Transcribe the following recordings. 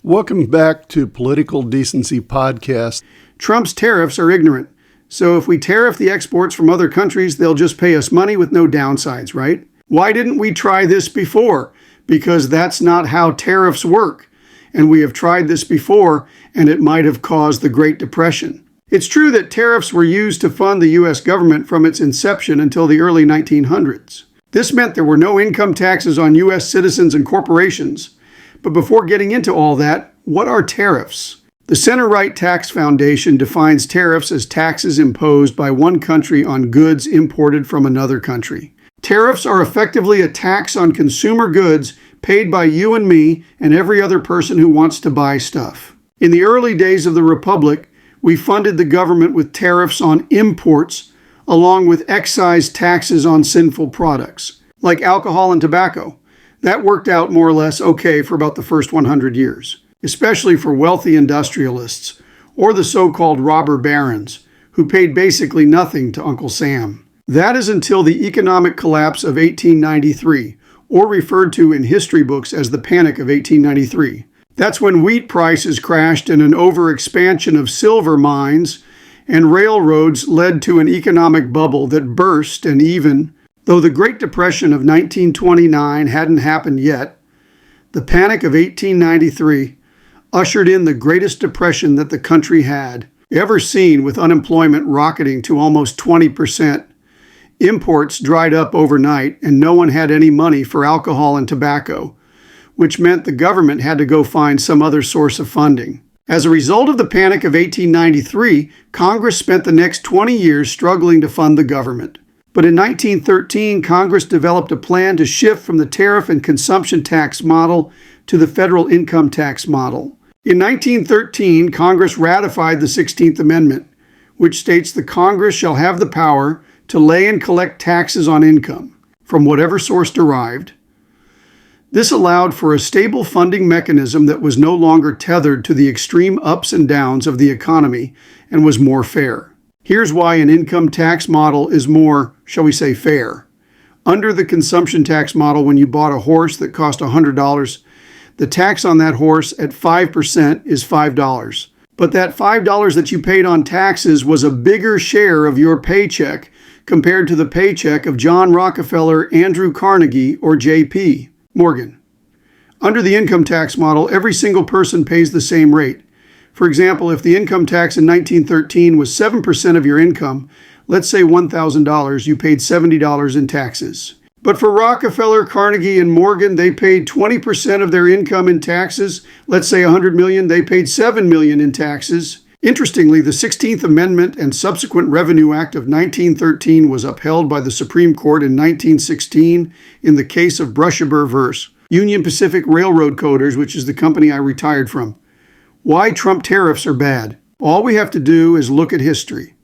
Welcome back to Political Decency Podcast. Trump's tariffs are ignorant. So if we tariff the exports from other countries, they'll just pay us money with no downsides, right? Why didn't we try this before? Because that's not how tariffs work. And we have tried this before, and it might have caused the Great Depression. It's true that tariffs were used to fund the U.S. government from its inception until the early 1900s. This meant there were no income taxes on U.S. citizens and corporations. But before getting into all that, what are tariffs? The Center-Right Tax Foundation defines tariffs as taxes imposed by one country on goods imported from another country. Tariffs are effectively a tax on consumer goods paid by you and me and every other person who wants to buy stuff. In the early days of the Republic, we funded the government with tariffs on imports, along with excise taxes on sinful products, like alcohol and tobacco. That worked out more or less okay for about the first 100 years, especially for wealthy industrialists or the so-called robber barons, who paid basically nothing to Uncle Sam. That is until the economic collapse of 1893, or referred to in history books as the Panic of 1893. That's when wheat prices crashed and an overexpansion of silver mines and railroads led to an economic bubble that burst, and even though the Great Depression of 1929 hadn't happened yet, the Panic of 1893 ushered in the greatest depression that the country had ever seen, with unemployment rocketing to almost 20%. Imports dried up overnight, and no one had any money for alcohol and tobacco, which meant the government had to go find some other source of funding. As a result of the Panic of 1893, Congress spent the next 20 years struggling to fund the government. But in 1913, Congress developed a plan to shift from the tariff and consumption tax model to the federal income tax model. In 1913, Congress ratified the 16th Amendment, which states the Congress shall have the power to lay and collect taxes on income from whatever source derived. This allowed for a stable funding mechanism that was no longer tethered to the extreme ups and downs of the economy and was more fair. Here's why an income tax model is more, shall we say, fair. Under the consumption tax model, when you bought a horse that cost $100, the tax on that horse at 5% is $5. But that $5 that you paid on taxes was a bigger share of your paycheck compared to the paycheck of John Rockefeller, Andrew Carnegie, or J.P. Morgan. Under the income tax model, every single person pays the same rate. For example, if the income tax in 1913 was 7% of your income, let's say $1,000, you paid $70 in taxes. But for Rockefeller, Carnegie, and Morgan, they paid 20% of their income in taxes. Let's say $100 million, they paid $7 million in taxes. Interestingly, the 16th Amendment and subsequent Revenue Act of 1913 was upheld by the Supreme Court in 1916 in the case of Brushaber v. Union Pacific Railroad Coders, which is the company I retired from. Why Trump tariffs are bad? All we have to do is look at history.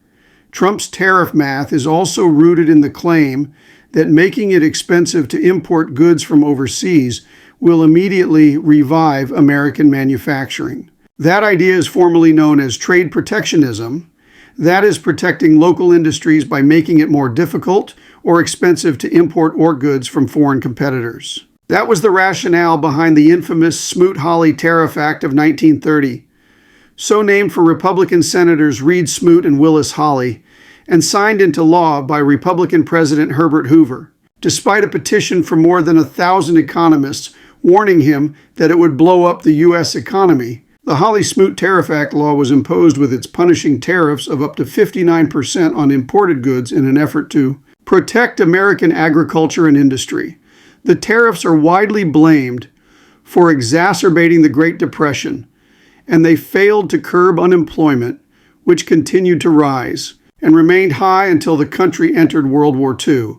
Trump's tariff math is also rooted in the claim that making it expensive to import goods from overseas will immediately revive American manufacturing. That idea is formally known as trade protectionism. That is protecting local industries by making it more difficult or expensive to import or goods from foreign competitors. That was the rationale behind the infamous Smoot-Hawley Tariff Act of 1930, so named for Republican Senators Reed Smoot and Willis Hawley, and signed into law by Republican President Herbert Hoover, despite a petition from more than 1,000 economists warning him that it would blow up the U.S. economy. The Hawley-Smoot Tariff Act law was imposed with its punishing tariffs of up to 59% on imported goods in an effort to protect American agriculture and industry. The tariffs are widely blamed for exacerbating the Great Depression, and they failed to curb unemployment, which continued to rise and remained high until the country entered World War II.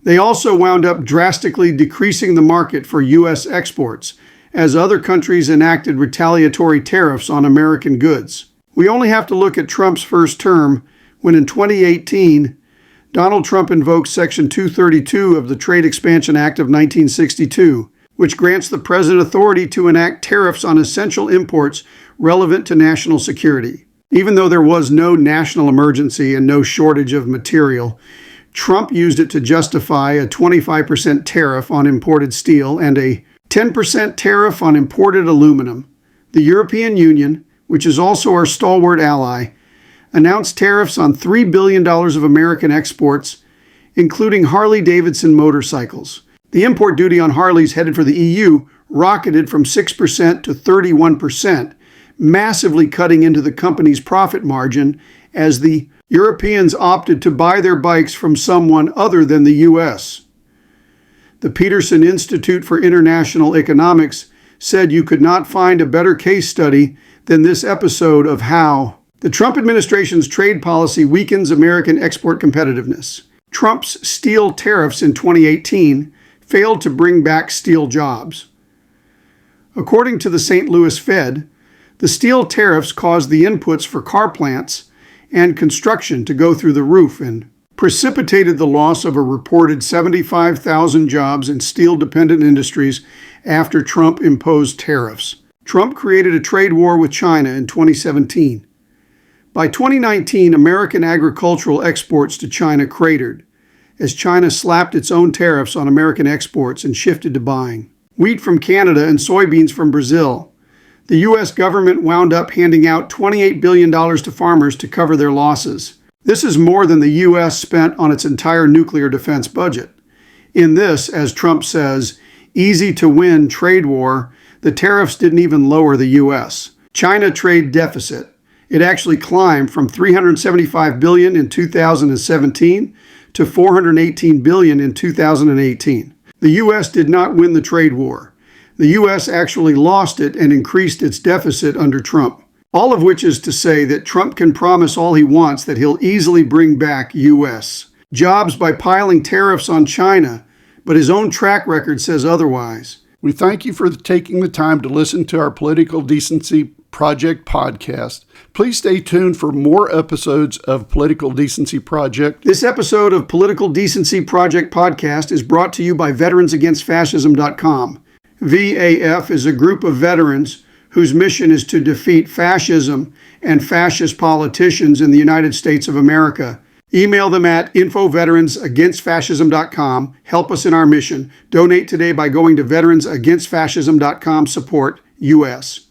They also wound up drastically decreasing the market for U.S. exports, as other countries enacted retaliatory tariffs on American goods. We only have to look at Trump's first term, when in 2018, Donald Trump invoked Section 232 of the Trade Expansion Act of 1962, which grants the president authority to enact tariffs on essential imports relevant to national security. Even though there was no national emergency and no shortage of material, Trump used it to justify a 25% tariff on imported steel and a 10% tariff on imported aluminum. The European Union, which is also our stalwart ally, announced tariffs on $3 billion of American exports, including Harley-Davidson motorcycles. The import duty on Harleys headed for the EU rocketed from 6% to 31%, massively cutting into the company's profit margin as the Europeans opted to buy their bikes from someone other than the U.S. The Peterson Institute for International Economics said you could not find a better case study than this episode of how the Trump administration's trade policy weakens American export competitiveness. Trump's steel tariffs in 2018 failed to bring back steel jobs. According to the St. Louis Fed, the steel tariffs caused the inputs for car plants and construction to go through the roof and precipitated the loss of a reported 75,000 jobs in steel-dependent industries after Trump imposed tariffs. Trump created a trade war with China in 2017. By 2019, American agricultural exports to China cratered as China slapped its own tariffs on American exports and shifted to buying wheat from Canada and soybeans from Brazil. The U.S. government wound up handing out $28 billion to farmers to cover their losses. This is more than the U.S. spent on its entire nuclear defense budget. In this, as Trump says, easy-to-win trade war, the tariffs didn't even lower the U.S. China trade deficit. It actually climbed from $375 billion in 2017 to $418 billion in 2018. The U.S. did not win the trade war. The U.S. actually lost it and increased its deficit under Trump. All of which is to say that Trump can promise all he wants that he'll easily bring back U.S. jobs by piling tariffs on China, but his own track record says otherwise. We thank you for taking the time to listen to our Political Decency Project podcast. Please stay tuned for more episodes of Political Decency Project. This episode of Political Decency Project podcast is brought to you by VeteransAgainstFascism.com. VAF is a group of veterans whose mission is to defeat fascism and fascist politicians in the United States of America. Email them at info@veteransagainstfascism.com. Help us in our mission. Donate today by going to VeteransAgainstFascism.com. Support U.S.